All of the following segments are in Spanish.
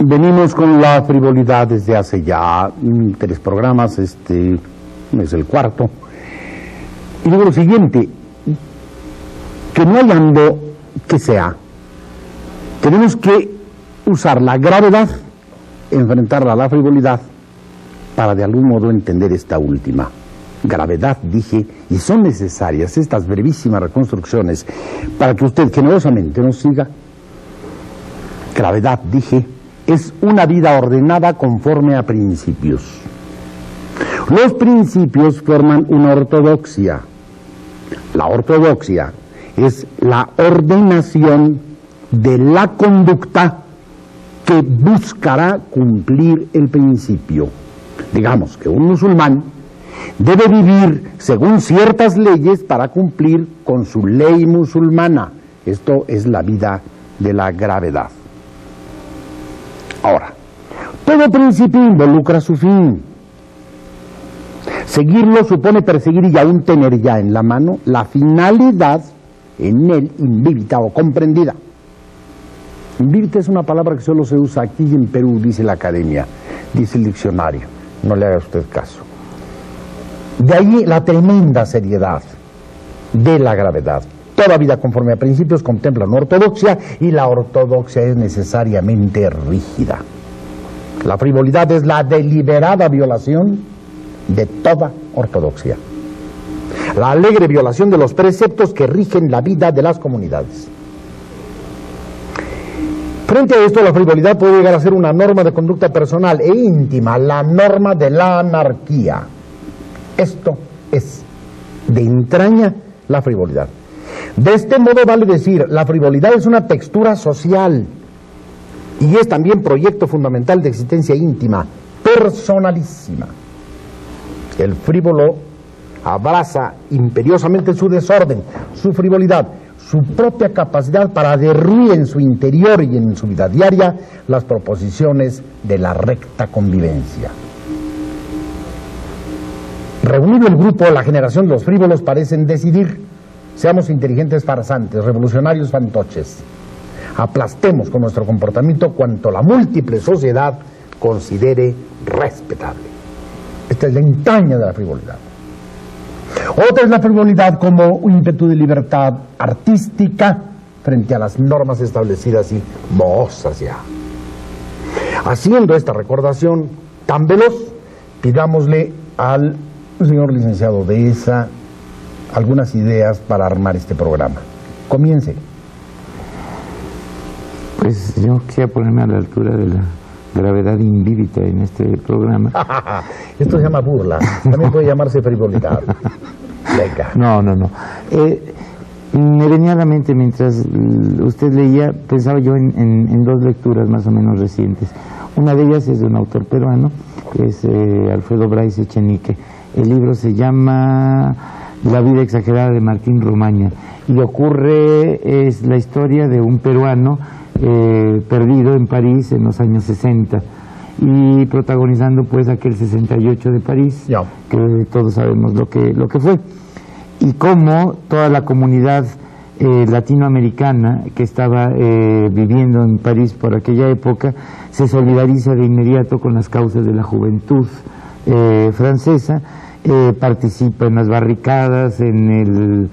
Venimos con la frivolidad desde hace ya 3 programas, este es el 4. Y digo lo siguiente, que no hallando que sea, tenemos que usar la gravedad, enfrentarla a la frivolidad, para de algún modo entender esta última. Gravedad, dije, y son necesarias estas brevísimas reconstrucciones para que usted generosamente nos siga. Gravedad, dije, es una vida ordenada conforme a principios. Los principios forman una ortodoxia. La ortodoxia es la ordenación de la conducta que buscará cumplir el principio. Digamos que un musulmán debe vivir según ciertas leyes para cumplir con su ley musulmana. Esto es la vida de la gravedad. Ahora, todo principio involucra su fin. Seguirlo supone perseguir y aún tener ya en la mano la finalidad en él invívita o comprendida. Invívita es una palabra que solo se usa aquí en Perú, dice la academia, dice el diccionario. No le haga usted caso. De ahí la tremenda seriedad de la gravedad. Toda vida conforme a principios contempla una ortodoxia y la ortodoxia es necesariamente rígida. La frivolidad es la deliberada violación de toda ortodoxia. La alegre violación de los preceptos que rigen la vida de las comunidades. Frente a esto, la frivolidad puede llegar a ser una norma de conducta personal e íntima, la norma de la anarquía. Esto es de entraña la frivolidad. De este modo vale decir, la frivolidad es una textura social y es también proyecto fundamental de existencia íntima, personalísima. El frívolo abraza imperiosamente su desorden, su frivolidad, su propia capacidad para derruir en su interior y en su vida diaria las proposiciones de la recta convivencia. Reunido el grupo, la generación de los frívolos parecen decidir: seamos inteligentes farsantes, revolucionarios fantoches. Aplastemos con nuestro comportamiento cuanto la múltiple sociedad considere respetable. Esta es la entraña de la frivolidad. Otra es la frivolidad como un ímpetu de libertad artística frente a las normas establecidas y mohosas ya. Haciendo esta recordación tan veloz, pidámosle al señor licenciado Dehesa algunas ideas para armar este programa. Comience. Pues yo quisiera ponerme a la altura de la gravedad invívita en este programa. Esto se llama burla, también puede llamarse frivolidad. Venga. No. Me venía a la mente mientras usted leía, pensaba yo en 2 lecturas más o menos recientes. Una de ellas es de un autor peruano, que es Alfredo Bryce Echenique. El libro se llama La vida exagerada de Martín Romaña, y es la historia de un peruano perdido en París en los años 60 y protagonizando pues aquel 68 de París, que todos sabemos lo que fue, y cómo toda la comunidad latinoamericana que estaba viviendo en París por aquella época se solidariza de inmediato con las causas de la juventud francesa, participa en las barricadas, en el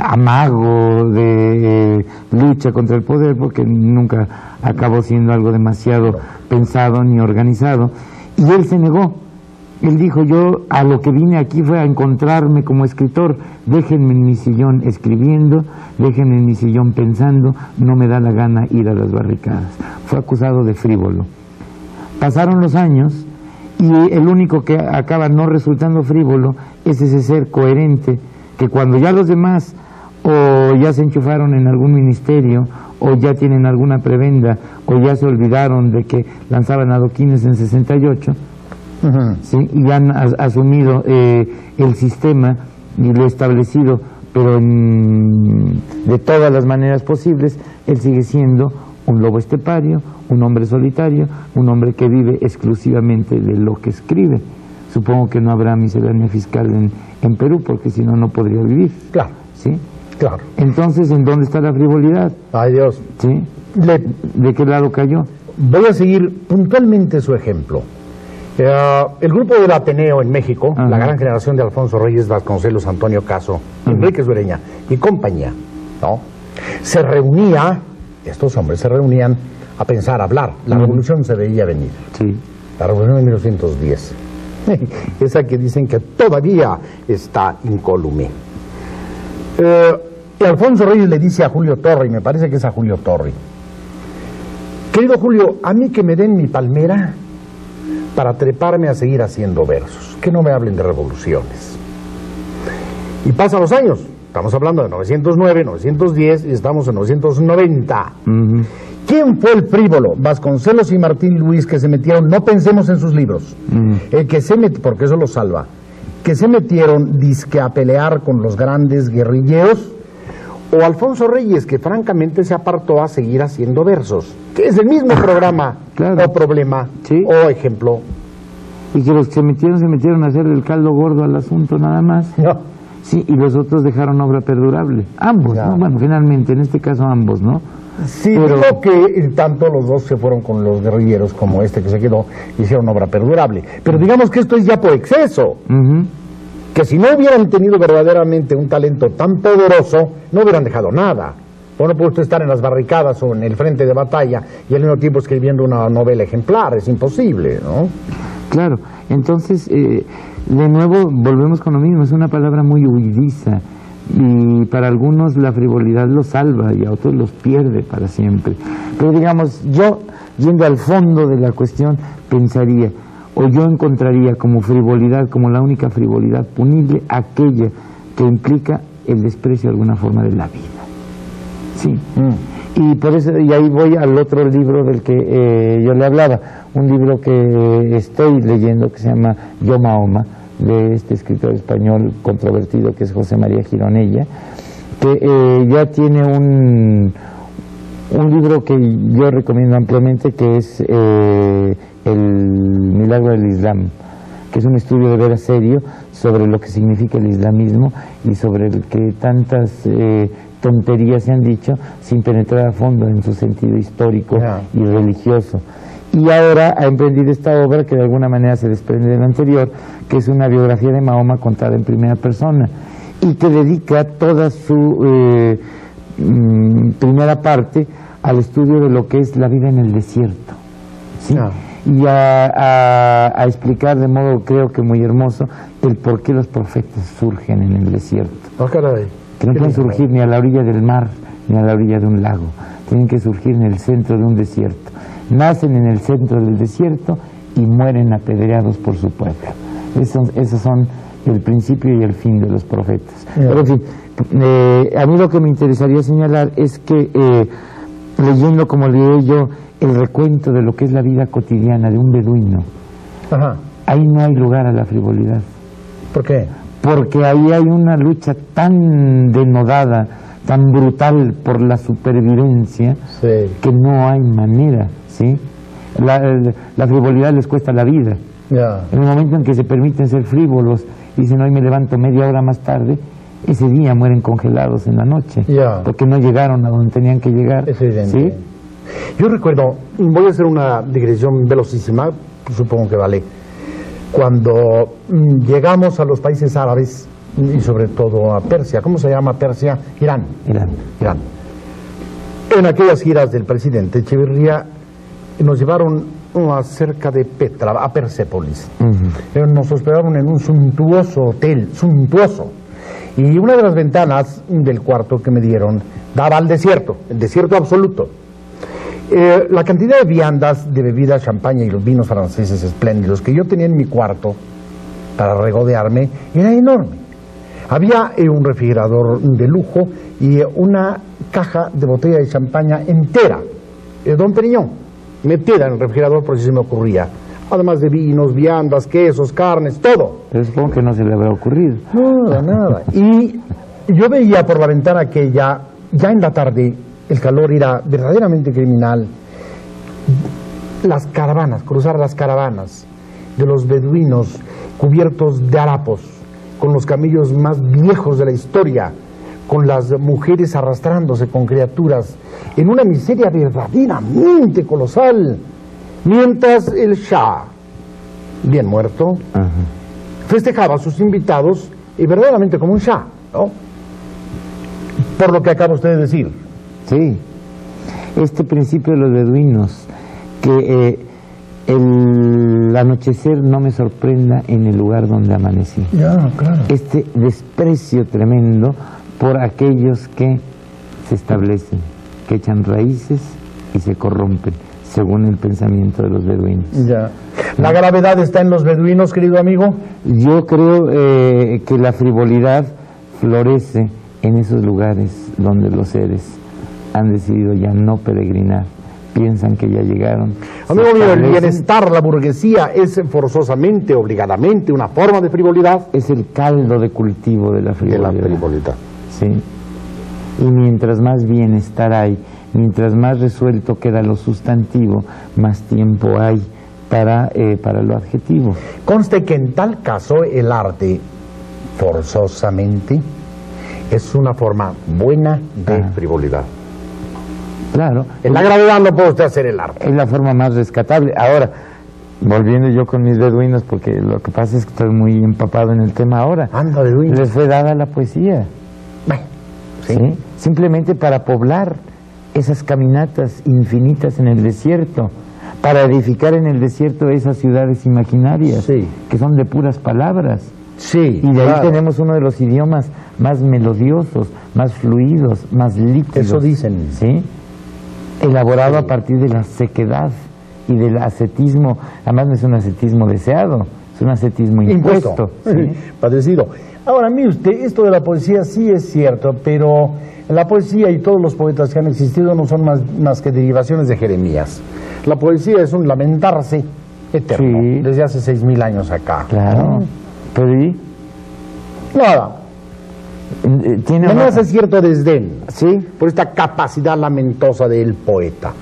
amago de lucha contra el poder, porque nunca acabó siendo algo demasiado pensado ni organizado, y él se negó. Él dijo: yo a lo que vine aquí fue a encontrarme como escritor, déjenme en mi sillón escribiendo, déjenme en mi sillón pensando, no me da la gana ir a las barricadas. Fue acusado de frívolo. Pasaron los años y el único que acaba no resultando frívolo es ese ser coherente, que cuando ya los demás o ya se enchufaron en algún ministerio, o ya tienen alguna prebenda, o ya se olvidaron de que lanzaban adoquines en 68, ¿sí? Y han asumido el sistema y lo establecido, pero de todas las maneras posibles, él sigue siendo un lobo estepario, un hombre solitario, un hombre que vive exclusivamente de lo que escribe. Supongo que no habrá miscelánea fiscal en Perú, porque si no, no podría vivir. Claro. ¿Sí? Claro. Entonces, ¿en dónde está la frivolidad? Ay, Dios. ¿Sí? ¿De qué lado cayó? voy a seguir puntualmente su ejemplo. El grupo del Ateneo en México, la gran generación de Alfonso Reyes, Vasconcelos, Antonio Caso, Enrique Sureña y compañía, ¿no? Se reunía, estos hombres se reunían a pensar, a hablar. La revolución se veía venir. Sí. La revolución de 1910. Esa que dicen que todavía está incólume. Y Alfonso Reyes le dice a Julio Torri, me parece que es a Julio Torri: querido Julio, a mí que me den mi palmera para treparme a seguir haciendo versos, que no me hablen de revoluciones. Y pasan los años, estamos hablando de 909, 910 y estamos en 990. ¿Quién fue el frívolo? Vasconcelos y Martín Luis, que se metieron, no pensemos en sus libros, el que se metió, porque eso lo salva, que se metieron dizque a pelear con los grandes guerrilleros, o Alfonso Reyes, que francamente se apartó a seguir haciendo versos, que es el mismo programa, claro, o problema, sí, o ejemplo. Y que los que se metieron a hacer el caldo gordo al asunto nada más. No. Sí, y los otros dejaron obra perdurable. Ambos, Ya. ¿no? Bueno, finalmente, en este caso ambos, ¿no? Sí, Pero digo que tanto los dos se fueron con los guerrilleros como este que se quedó, hicieron obra perdurable. Pero digamos que esto es ya por exceso. Que si no hubieran tenido verdaderamente un talento tan poderoso, no hubieran dejado nada. O no puede usted estar en las barricadas o en el frente de batalla y al mismo tiempo escribiendo una novela ejemplar, es imposible, ¿no? claro, entonces, de nuevo, volvemos con lo mismo, es una palabra muy huidiza, y para algunos la frivolidad los salva y a otros los pierde para siempre. Pero digamos, yo, yendo al fondo de la cuestión, pensaría, o yo encontraría como frivolidad, como la única frivolidad punible, aquella que implica el desprecio de alguna forma de la vida. Sí. Y por eso, y ahí voy al otro libro del que yo le hablaba, un libro que estoy leyendo que se llama Yo Mahoma, de este escritor español controvertido que es José María Gironella, que ya tiene un libro que yo recomiendo ampliamente, que es El Milagro del Islam, que es un estudio de veras serio sobre lo que significa el islamismo y sobre el que tantas tonterías se han dicho sin penetrar a fondo en su sentido histórico y religioso. Y ahora ha emprendido esta obra que de alguna manera se desprende de la anterior, que es una biografía de Mahoma contada en primera persona y que dedica toda su primera parte al estudio de lo que es la vida en el desierto, ¿sí? Y a explicar de modo, creo que muy hermoso, el por qué los profetas surgen en el desierto. Que no pueden surgir ni a la orilla del mar ni a la orilla de un lago, tienen que surgir en el centro de un desierto. Nacen en el centro del desierto y mueren apedreados por su pueblo. Esos son el principio y el fin de los profetas. Pero en fin, a mí lo que me interesaría señalar es que leyendo, como leí yo, el recuento de lo que es la vida cotidiana de un beduino, ahí no hay lugar a la frivolidad. ¿Por qué? Porque ahí hay una lucha tan denodada, tan brutal por la supervivencia, que no hay manera, ¿sí? La frivolidad les cuesta la vida. En el momento en que se permiten ser frívolos y dicen, hoy me levanto media hora más tarde, ese día mueren congelados en la noche, porque no llegaron a donde tenían que llegar. Es evidente. ¿Sí? Yo recuerdo, voy a hacer una digresión velocísima, supongo que vale, cuando llegamos a los países árabes y sobre todo a Persia. ¿Cómo se llama Persia? Irán. En aquellas giras del presidente Echeverría nos llevaron cerca de Petra, a Persépolis. Nos hospedaron en un suntuoso hotel, suntuoso. Y una de las ventanas del cuarto que me dieron daba al desierto, el desierto absoluto. La cantidad de viandas, de bebidas, champaña y los vinos franceses espléndidos que yo tenía en mi cuarto para regodearme era enorme. Había un refrigerador de lujo y una caja de botella de champaña entera, Don Periñón, metida en el refrigerador por si se me ocurría. Además de vinos, viandas, quesos, carnes, todo. Pero supongo que no se le habrá ocurrido. Nada. Y yo veía por la ventana que ya en la tarde el calor era verdaderamente criminal. Las caravanas, cruzar las caravanas de los beduinos cubiertos de harapos, con los camellos más viejos de la historia, con las mujeres arrastrándose con criaturas en una miseria verdaderamente colosal, mientras el Shah, bien muerto, festejaba a sus invitados y verdaderamente como un Shah, ¿no? Por lo que acaba usted de decir. Sí, este principio de los beduinos, que el anochecer no me sorprenda en el lugar donde amanecí. Ya, claro. Este desprecio tremendo por aquellos que se establecen, que echan raíces y se corrompen, según el pensamiento de los beduinos. Ya. ¿La gravedad está en los beduinos, querido amigo? Yo creo que la frivolidad florece en esos lugares donde los seres han decidido ya no peregrinar, piensan que ya llegaron. Amigo mío, el bienestar, la burguesía, es forzosamente, obligadamente, una forma de frivolidad. Es el caldo de cultivo de la frivolidad. Sí. Y mientras más bienestar hay, mientras más resuelto queda lo sustantivo, más tiempo hay para lo adjetivo. Conste que en tal caso el arte, forzosamente, es una forma buena de frivolidad. Claro. En la gravedad no puede usted hacer el arte. Es la forma más rescatable. Ahora, volviendo yo con mis beduinos, porque lo que pasa es que estoy muy empapado en el tema ahora. Anda, beduino. Les fue dada la poesía. Bueno, ¿Sí? Simplemente para poblar esas caminatas infinitas en el desierto, para edificar en el desierto esas ciudades imaginarias, que son de puras palabras. Sí, y de ahí tenemos uno de los idiomas más melodiosos, más fluidos, más líquidos. Eso dicen. ¿Sí? Elaborado a partir de la sequedad y del ascetismo. Además no es un ascetismo deseado, es un ascetismo impuesto. ¿Sí? Padecido. Ahora, mire usted, esto de la poesía sí es cierto, pero la poesía y todos los poetas que han existido no son más que derivaciones de Jeremías. La poesía es un lamentarse eterno, desde hace 6.000 años acá. Claro. ¿Pero y? Nada. Tiene no hace cierto desdén, ¿sí? Por esta capacidad lamentosa del poeta.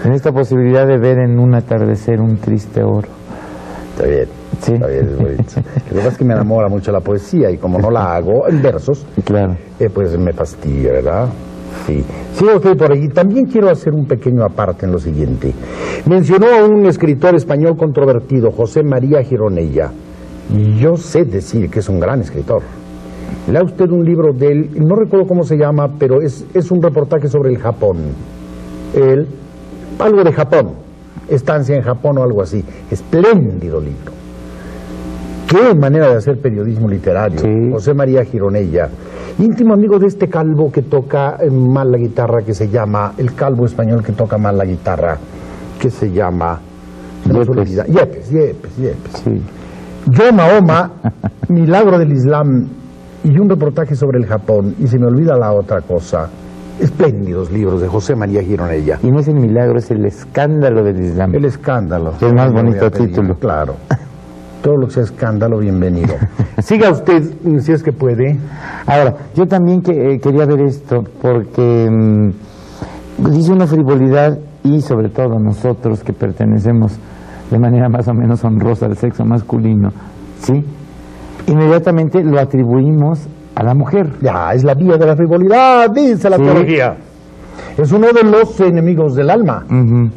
En esta posibilidad de ver en un atardecer un triste oro. Está bien, sí. Está bien, es bonito. Lo que pasa es que me enamora mucho la poesía y como no la hago en versos, claro. Pues me fastidia, ¿verdad? Sí. Sigo usted por allí. También quiero hacer un pequeño aparte en lo siguiente. Mencionó a un escritor español controvertido, José María Gironella. Y yo sé decir que es un gran escritor. Lea usted un libro de él, no recuerdo cómo se llama, pero es un reportaje sobre el Japón. Algo de Japón, estancia en Japón o algo así. Espléndido libro. Qué manera de hacer periodismo literario. Sí. José María Gironella, íntimo amigo de este calvo que toca mal la guitarra, que se llama, el calvo español que toca mal la guitarra, que se llama... Yepes. Sí. Yo, Mahoma, Milagro del Islam y un reportaje sobre el Japón, y se me olvida la otra cosa. Espléndidos libros de José María Gironella. Y no es el milagro, es el escándalo del Islam. El escándalo. Es el más bonito título. Claro. Todo lo que sea escándalo, bienvenido. Siga usted, si es que puede. Ahora, yo también quería ver esto, porque dice una frivolidad, y sobre todo nosotros que pertenecemos de manera más o menos honrosa al sexo masculino, ¿sí? Inmediatamente lo atribuimos a la mujer. Ya, es la vía de la frivolidad, dice la teología. Es uno de los enemigos del alma,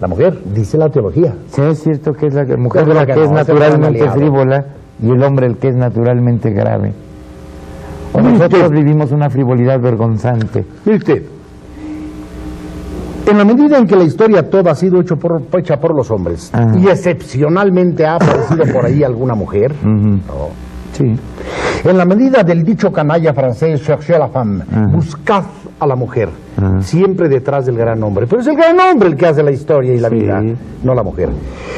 la mujer, dice la teología. Sí, es cierto que es la mujer la que es naturalmente frívola y el hombre el que es naturalmente grave. O nosotros vivimos una frivolidad vergonzante. Mire usted, en la medida en que la historia toda ha sido hecha por los hombres, y excepcionalmente ha aparecido por ahí alguna mujer, sí. En la medida del dicho canalla francés, cherchez la femme, buscad a la mujer, siempre detrás del gran hombre. Pero es el gran hombre el que hace la historia y la vida, no la mujer.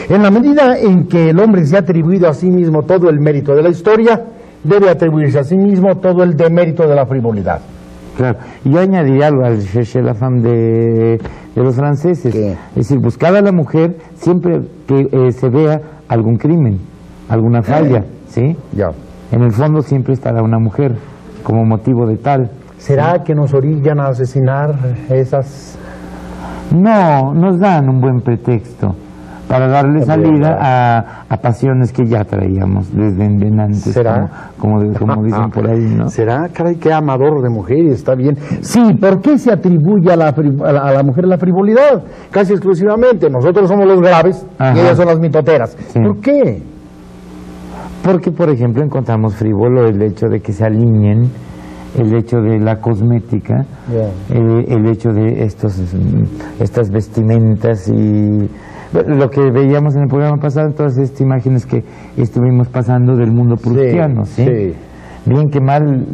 En la medida en que el hombre se ha atribuido a sí mismo todo el mérito de la historia, debe atribuirse a sí mismo todo el demérito de la frivolidad. Claro, y yo añadiría algo al cherchez la femme de los franceses. ¿Qué? Es decir, buscar a la mujer siempre que se vea algún crimen, alguna falla, ¿sí? Ya. En el fondo siempre estará una mujer como motivo de tal. ¿Será que nos orillan a asesinar esas? No, nos dan un buen pretexto para darle salida a pasiones que ya traíamos desde antes. ¿Será? Como dicen por ahí, ¿no? ¿Será? Caray, qué amador de mujeres, está bien. Sí, ¿por qué se atribuye a la mujer la frivolidad? Casi exclusivamente. Nosotros somos los graves y ellas son las mitoteras. Sí. ¿Por qué? Porque, por ejemplo, encontramos frívolo el hecho de que se alineen, el hecho de la cosmética, el hecho de estas vestimentas y lo que veíamos en el programa pasado, todas estas imágenes que estuvimos pasando del mundo prustiano, ¿sí? Sí. Bien que mal,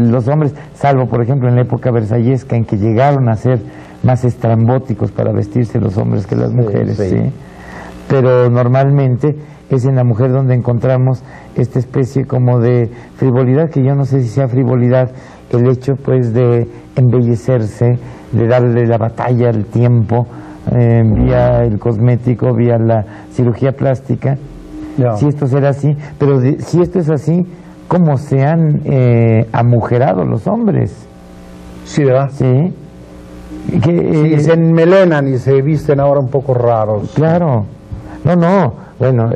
los hombres, salvo por ejemplo en la época versallesca en que llegaron a ser más estrambóticos para vestirse los hombres que las mujeres, sí. ¿sí? Pero normalmente es en la mujer donde encontramos esta especie como de frivolidad, que yo no sé si sea frivolidad el hecho pues de embellecerse, de darle la batalla al tiempo, vía el cosmético, vía la cirugía plástica, si esto será así, pero si esto es así, ¿cómo se han amujerado los hombres? Sí, ¿verdad? Sí. Sí, se enmelenan y se visten ahora un poco raros. Claro. No, bueno,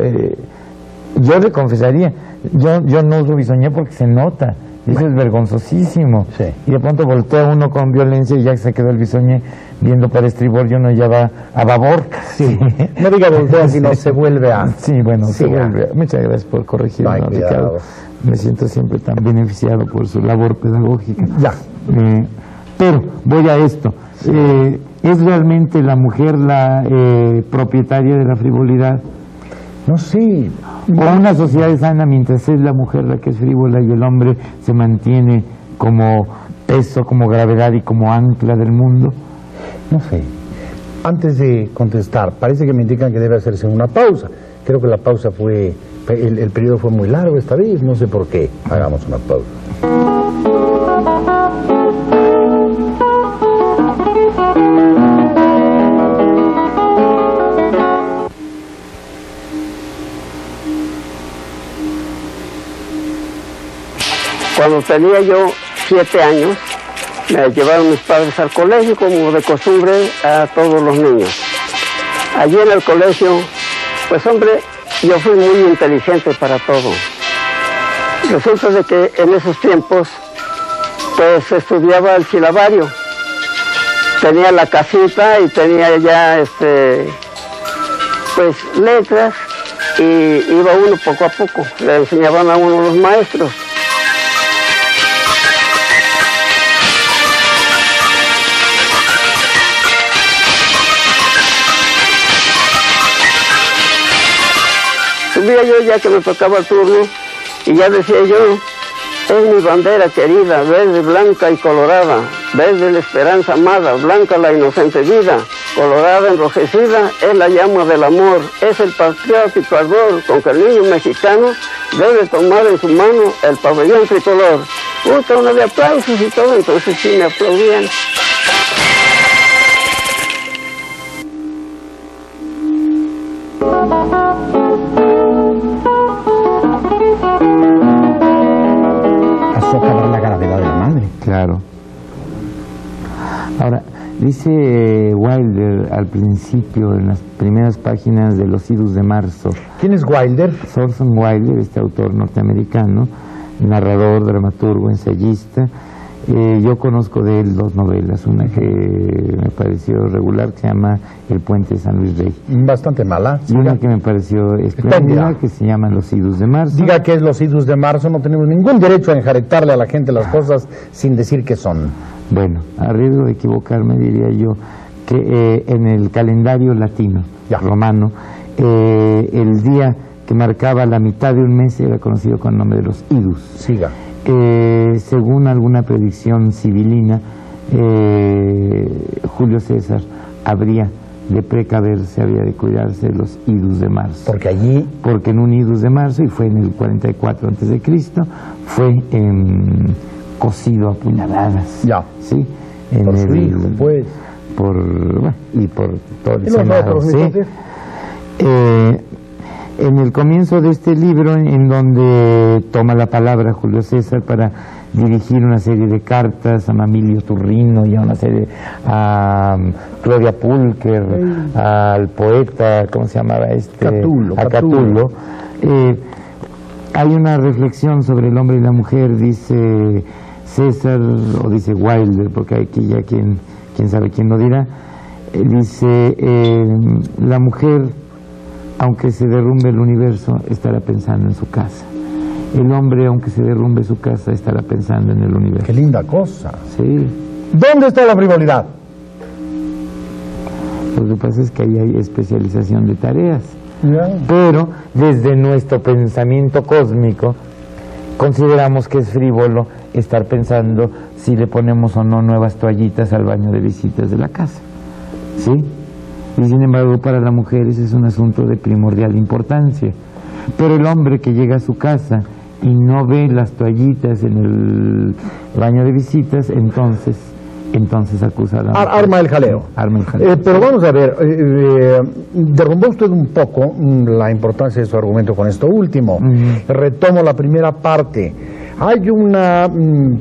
yo le confesaría, yo no uso bisoñé porque se nota, eso es vergonzosísimo. Sí. Y de pronto voltea uno con violencia y ya se quedó el bisoñé viendo para estribor y uno ya va a babor. Sí. No diga voltea, sino se vuelve a... Sí, bueno, Sí, se vuelve a... Muchas gracias por corregirme, Ay, Ricardo. Me siento siempre tan beneficiado por su labor pedagógica. Ya. Pero voy a esto. ¿Es realmente la mujer la propietaria de la frivolidad? No sé. ¿O una sociedad sana mientras es la mujer la que es frívola y el hombre se mantiene como peso, como gravedad y como ancla del mundo? No sé. Antes de contestar, parece que me indican que debe hacerse una pausa. Creo que la pausa fue... El periodo fue muy largo esta vez, no sé por qué. Hagamos una pausa. Cuando tenía yo 7 años, me llevaron mis padres al colegio, como de costumbre, a todos los niños. Allí en el colegio, pues hombre, yo fui muy inteligente para todo. Resulta de que en esos tiempos, pues estudiaba el silabario. Tenía la casita y tenía ya, pues letras, y iba uno poco a poco. Le enseñaban a uno los maestros. Subía yo ya que me tocaba el turno y ya decía yo, es mi bandera querida, verde, blanca y colorada, verde la esperanza amada, blanca la inocente vida, colorada enrojecida es la llama del amor, es el patriótico ardor con que el niño mexicano debe tomar en su mano el pabellón tricolor. Puta, una de aplausos y todo, entonces sí me aplaudían. Claro. Ahora, dice Wilder al principio, en las primeras páginas de Los Idus de Marzo. ¿Quién es Wilder? Thornton Wilder, este autor norteamericano, narrador, dramaturgo, ensayista. Yo conozco de él 2 novelas, una que me pareció regular, que se llama El puente de San Luis Rey. Bastante mala. Y una que me pareció espléndida, que se llama Los Idus de Marzo. Diga que es Los Idus de Marzo, no tenemos ningún derecho a enjaretarle a la gente las cosas sin decir qué son. Bueno, a riesgo de equivocarme diría yo que en el calendario latino, romano, el día que marcaba la mitad de un mes era conocido con el nombre de los Idus. Siga. Según alguna predicción civilina, Julio César habría de precaverse, habría de cuidarse de los Idus de Marzo. Porque allí... Porque en un Idus de Marzo, y fue en el 44 a.C., fue cocido a puñaladas. Ya. ¿Sí? Por su hijo, pues. Y por todo el Senado, ¿sí? En el comienzo de este libro, en donde toma la palabra Julio César para dirigir una serie de cartas a Mamilio Turrino y a una serie a Claudia Pulcher, al poeta, ¿cómo se llamaba este? Catulo. Catulo. Hay una reflexión sobre el hombre y la mujer, dice César, o dice Wilder, porque aquí ya quién sabe quién lo dirá, dice, la mujer, aunque se derrumbe el universo, estará pensando en su casa. El hombre, aunque se derrumbe su casa, estará pensando en el universo. Qué linda cosa. Sí. ¿Dónde está la frivolidad? Lo que pasa es que ahí hay especialización de tareas. Ya. Pero desde nuestro pensamiento cósmico consideramos que es frívolo estar pensando si le ponemos o no nuevas toallitas al baño de visitas de la casa. ¿Sí? Y sin embargo para la mujer ese es un asunto de primordial importancia. Pero el hombre que llega a su casa y no ve las toallitas en el baño de visitas, entonces acusa a la mujer. Arma el jaleo. Arma el jaleo. Pero vamos a ver, derrumbó usted un poco la importancia de su argumento con esto último. Retomo la primera parte. Hay una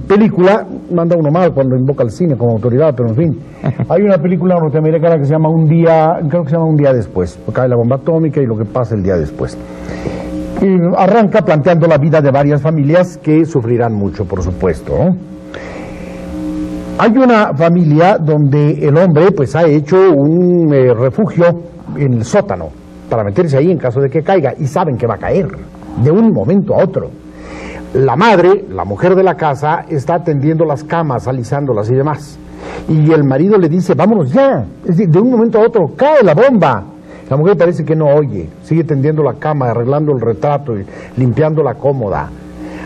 película, manda uno mal cuando invoca al cine como autoridad, pero en fin, hay una película norteamericana que se llama Un Día, creo que se llama Un Día Después, cae la bomba atómica y lo que pasa el día después. Y arranca planteando la vida de varias familias que sufrirán mucho, por supuesto, ¿no? Hay una familia donde el hombre pues ha hecho un refugio en el sótano para meterse ahí en caso de que caiga, y saben que va a caer de un momento a otro. La madre, la mujer de la casa, está tendiendo las camas, alisándolas y demás. Y el marido le dice, vámonos ya. Es decir, de un momento a otro cae la bomba. La mujer parece que no oye, sigue tendiendo la cama, arreglando el retrato y limpiando la cómoda.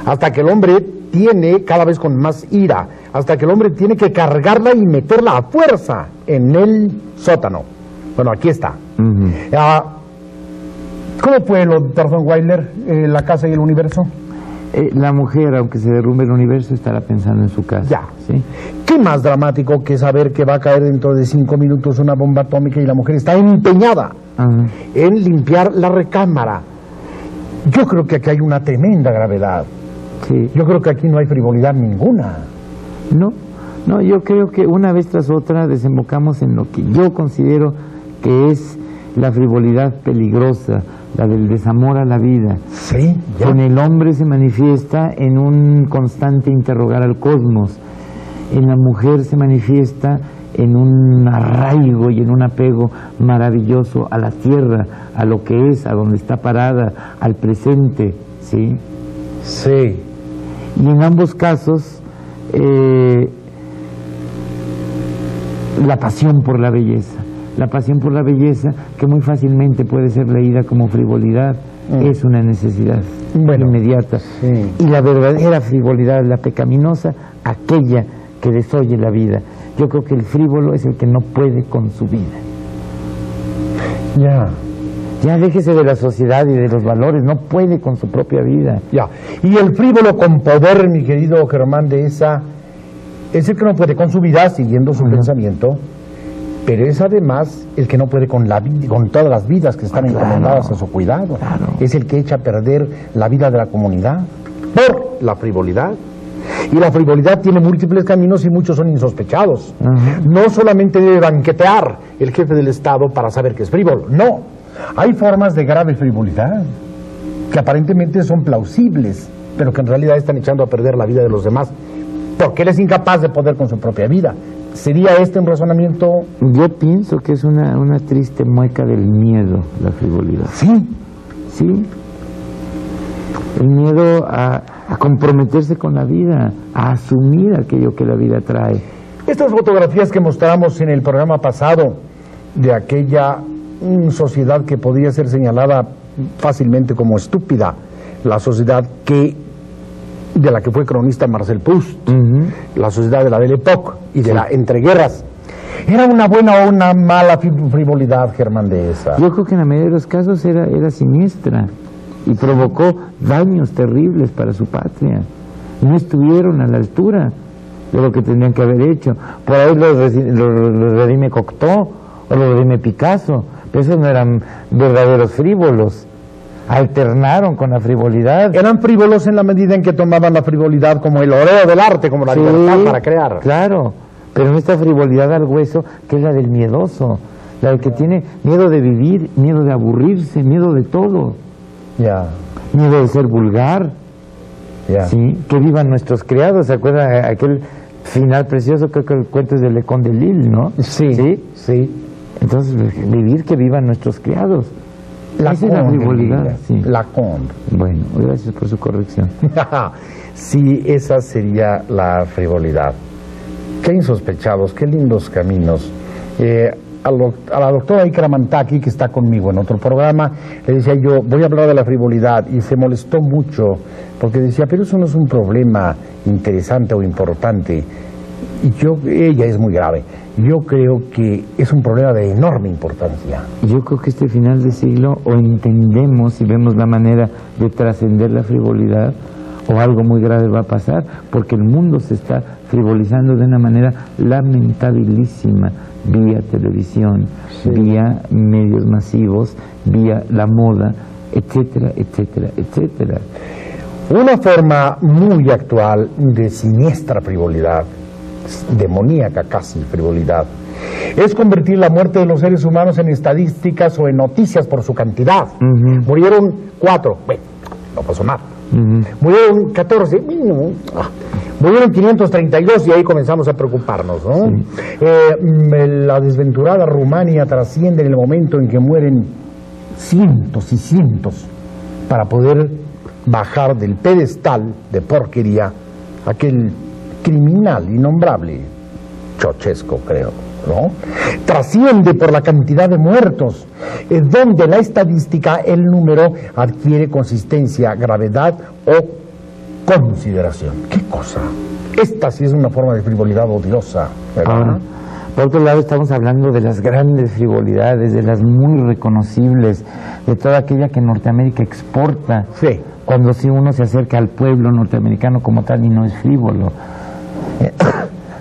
Hasta que el hombre tiene, cada vez con más ira, hasta que el hombre tiene que cargarla y meterla a fuerza en el sótano. Bueno, aquí está. ¿Cómo fue lo de Tarzán Wilder, la casa y el universo? La mujer, aunque se derrumbe el universo, estará pensando en su casa. Ya. ¿Sí? ¿Qué más dramático que saber que va a caer dentro de 5 minutos una bomba atómica y la mujer está empeñada en limpiar la recámara? Yo creo que aquí hay una tremenda gravedad. Sí. Yo creo que aquí no hay frivolidad ninguna. No, yo creo que una vez tras otra desembocamos en lo que yo considero que es la frivolidad peligrosa, la del desamor a la vida. Sí, ya. En el hombre se manifiesta en un constante interrogar al cosmos. En la mujer se manifiesta en un arraigo y en un apego maravilloso a la tierra, a lo que es, a donde está parada, al presente, ¿sí? Sí. Y en ambos casos, la pasión por la belleza. La pasión por la belleza, que muy fácilmente puede ser leída como frivolidad, es una necesidad inmediata. Sí. Y la verdadera frivolidad, la pecaminosa, aquella que desoye la vida. Yo creo que el frívolo es el que no puede con su vida. Ya déjese de la sociedad y de los valores, no puede con su propia vida. Ya. Y el frívolo con poder, mi querido Germán Dehesa, es el que no puede con su vida, siguiendo su pensamiento, pero es además el que no puede con todas las vidas que están encomendadas a su cuidado. Claro. Es el que echa a perder la vida de la comunidad por la frivolidad. Y la frivolidad tiene múltiples caminos y muchos son insospechados. No solamente debe banquetear el jefe del Estado para saber que es frívolo, no. Hay formas de grave frivolidad que aparentemente son plausibles, pero que en realidad están echando a perder la vida de los demás, porque él es incapaz de poder con su propia vida. ¿Sería este un razonamiento? Yo pienso que es una triste mueca del miedo, la frivolidad. Sí. El miedo a comprometerse con la vida, a asumir aquello que la vida trae. Estas fotografías que mostramos en el programa pasado de aquella sociedad que podría ser señalada fácilmente como estúpida, la sociedad de la que fue cronista Marcel Proust, la sociedad de la Belle Époque y de la entreguerras. ¿Era una buena o una mala frivolidad, Germán Dehesa? Yo creo que en la mayoría de los casos era siniestra y provocó daños terribles para su patria. No estuvieron a la altura de lo que tendrían que haber hecho. Por ahí los redime Cocteau o los redime Picasso, pero esos no eran verdaderos frívolos. alternaron con la frivolidad. Eran frívolos en la medida en que tomaban la frivolidad como el oreo del arte, como la Sí, libertad para crear. Claro, pero en esta frivolidad al hueso, que es la del miedoso, la del que tiene miedo de vivir, miedo de aburrirse, miedo de todo, Ya, miedo de ser vulgar, ya. ¿sí? Que vivan nuestros criados. ¿Se acuerda aquel final precioso? Creo que el cuento es de Le Conte de Lille, ¿no? Sí, ¿Sí? sí. Entonces, vivir que vivan nuestros criados. Esa es la Lacan, frivolidad, diría. sí. Lacan. Bueno, gracias por su corrección. Sí, esa sería la frivolidad. Qué insospechados, qué lindos caminos. A la doctora Ikra Mantaki, que está conmigo en otro programa, le decía yo, voy a hablar de la frivolidad, y se molestó mucho, porque decía, pero eso no es un problema interesante o importante. Y ella es muy grave. Yo creo que es un problema de enorme importancia. Yo creo que este final de siglo o entendemos y vemos la manera de trascender la frivolidad, o algo muy grave va a pasar, porque el mundo se está frivolizando de una manera lamentabilísima, vía televisión, Sí. vía medios masivos, vía la moda, etcétera, etcétera, etcétera. Una forma muy actual de siniestra frivolidad, demoníaca casi frivolidad, es convertir la muerte de los seres humanos en estadísticas o en noticias por su cantidad. Ujú. Murieron 4, bueno, no pasó nada. Murieron 14, murieron 532 y ahí comenzamos a preocuparnos, ¿no? La desventurada Rumania trasciende en el momento en que mueren cientos y cientos para poder bajar del pedestal de porquería aquel criminal innombrable, Ceausescu, creo, ¿no? Trasciende por la cantidad de muertos, donde la estadística, el número, adquiere consistencia, gravedad o consideración. ¿Qué cosa? Esta sí es una forma de frivolidad odiosa, ¿verdad? Ahora, por otro lado, estamos hablando de las grandes frivolidades, de las muy reconocibles, de toda aquella que Norteamérica exporta. Sí. Cuando si uno se acerca al pueblo norteamericano como tal y no es frívolo.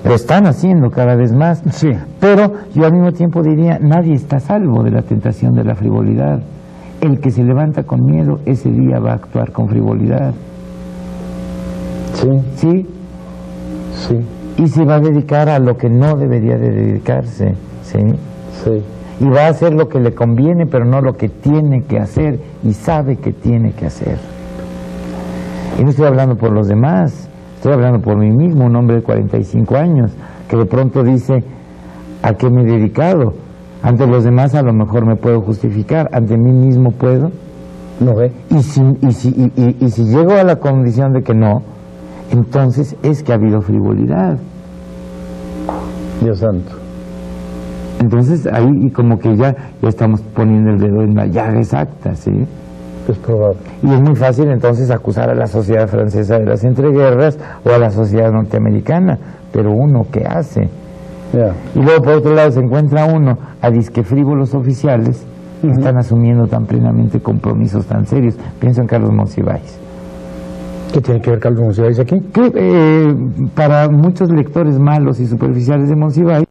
Lo están haciendo cada vez más. Sí. Pero yo al mismo tiempo diría, nadie está a salvo de la tentación de la frivolidad. El que se levanta con miedo, ese día va a actuar con frivolidad. Sí, ¿Sí? sí, Y se va a dedicar a lo que no debería de dedicarse. ¿Sí? sí. Y va a hacer lo que le conviene, pero no lo que tiene que hacer y sabe que tiene que hacer. Y no estoy hablando por los demás, estoy hablando por mí mismo, un hombre de 45 años, que de pronto dice, ¿a qué me he dedicado? Ante los demás a lo mejor me puedo justificar, ante mí mismo puedo. ¿No ve? Y si llego a la condición de que no, entonces es que ha habido frivolidad. Dios santo. Entonces ahí como que ya estamos poniendo el dedo en la llaga exacta, ¿sí? Es probable. Y es muy fácil entonces acusar a la sociedad francesa de las entreguerras o a la sociedad norteamericana, pero uno, ¿qué hace? Ya. Y luego por otro lado se encuentra uno a disque frívolos oficiales que están asumiendo tan plenamente compromisos tan serios. Pienso en Carlos Monsiváis. ¿Qué tiene que ver Carlos Monsiváis aquí? Que para muchos lectores malos y superficiales de Monsiváis,